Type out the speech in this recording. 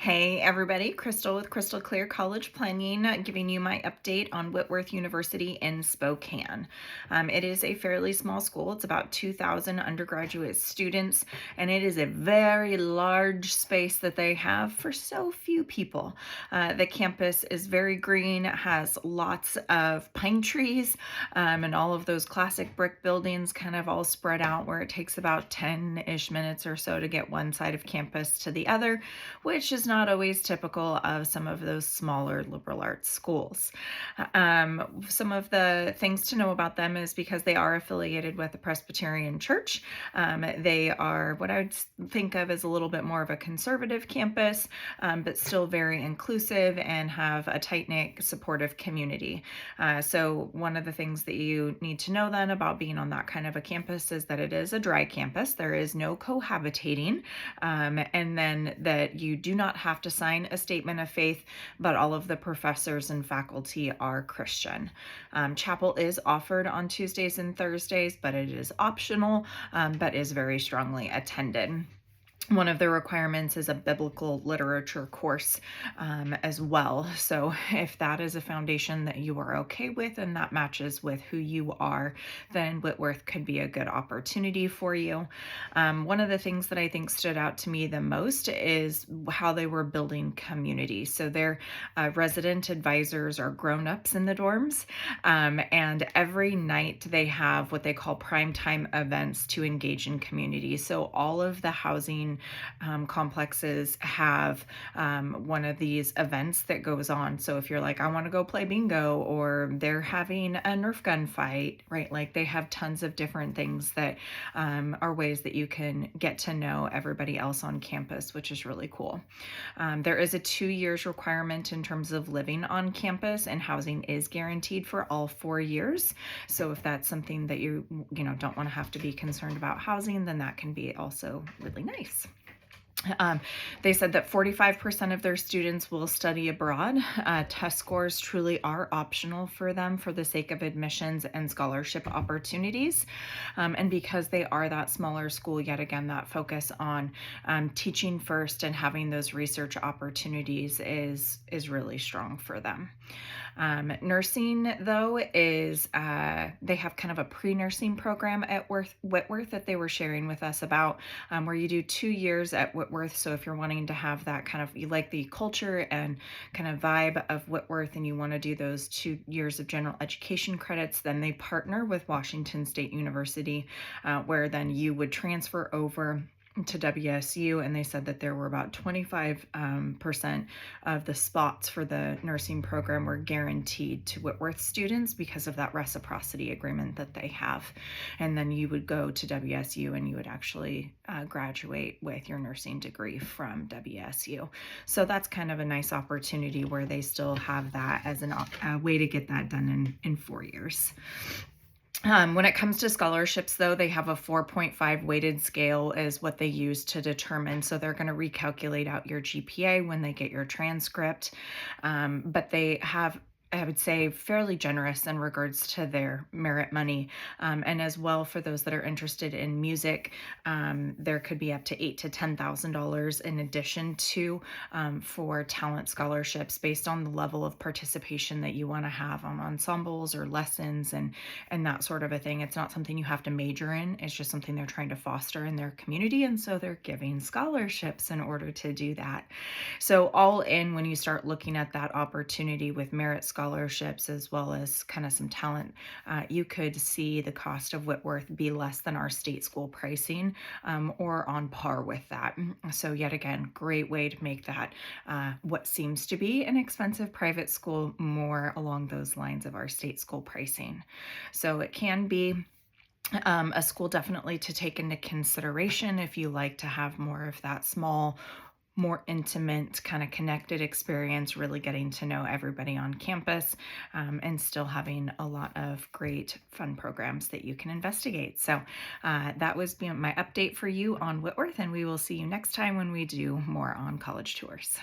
Hey everybody, Crystal with Crystal Clear College Planning, giving you my update on Whitworth University in Spokane. It is a fairly small school. It's about 2,000 undergraduate students, and it is a very large space that they have for so few people. The campus is very green, has lots of pine trees, and all of those classic brick buildings kind of all spread out where it takes about 10-ish minutes or so to get one side of campus to the other, which is not always typical of some of those smaller liberal arts schools. Some of the things to know about them is because they are affiliated with the Presbyterian Church. They are what I would think of as a little bit more of a conservative campus, but still very inclusive and have a tight-knit, supportive community. So one of the things that you need to know then about being on that kind of a campus is that it is a dry campus. There is no cohabitating, and then that you do not have to sign a statement of faith, but all of the professors and faculty are Christian. Chapel is offered on Tuesdays and Thursdays, but it is optional, but is very strongly attended. One of the requirements is a biblical literature course as well. So if that is a foundation that you are okay with and that matches with who you are, then Whitworth could be a good opportunity for you. One of the things that I think stood out to me the most is how they were building community. So their resident advisors are grown-ups in the dorms, and every night they have what they call primetime events to engage in community. So all of the housing complexes have one of these events that goes on. So if you're like, I want to go play bingo, or they're having a Nerf gun fight, right? Like they have tons of different things that are ways that you can get to know everybody else on campus, which is really cool. There is a 2 years requirement in terms of living on campus, and housing is guaranteed for all 4 years. So if that's something that you don't want to have to be concerned about housing, then that can be also really nice. They said that 45% of their students will study abroad. Test scores truly are optional for them for the sake of admissions and scholarship opportunities. And because they are that smaller school, yet again, that focus on teaching first and having those research opportunities is really strong for them. Nursing, though, is they have kind of a pre-nursing program at Whitworth that they were sharing with us about, where you do 2 years at Whitworth. So if you're wanting to have that kind of, you like the culture and kind of vibe of Whitworth and you want to do those 2 years of general education credits, then they partner with Washington State University, where then you would transfer over to WSU, and they said that there were about 25% of the spots for the nursing program were guaranteed to Whitworth students because of that reciprocity agreement that they have. And then you would go to WSU and you would actually graduate with your nursing degree from WSU. So that's kind of a nice opportunity where they still have that as a way to get that done in 4 years. When it comes to scholarships, though, they have a 4.5 weighted scale is what they use to determine. So they're going to recalculate out your GPA when they get your transcript. But they have, I would say, fairly generous in regards to their merit money. And as well, for those that are interested in music, there could be up to $8,000 to $10,000 in addition to for talent scholarships based on the level of participation that you want to have on ensembles or lessons and that sort of a thing. It's not something you have to major in. It's just something they're trying to foster in their community. And so they're giving scholarships in order to do that. So all in, when you start looking at that opportunity with merit scholarships as well as kind of some talent, you could see the cost of Whitworth be less than our state school pricing, or on par with that. So yet again, great way to make that what seems to be an expensive private school more along those lines of our state school pricing. So it can be a school definitely to take into consideration if you like to have more of that small, more intimate, kind of connected experience, really getting to know everybody on campus, and still having a lot of great fun programs that you can investigate. So that was my update for you on Whitworth, and we will see you next time when we do more on college tours.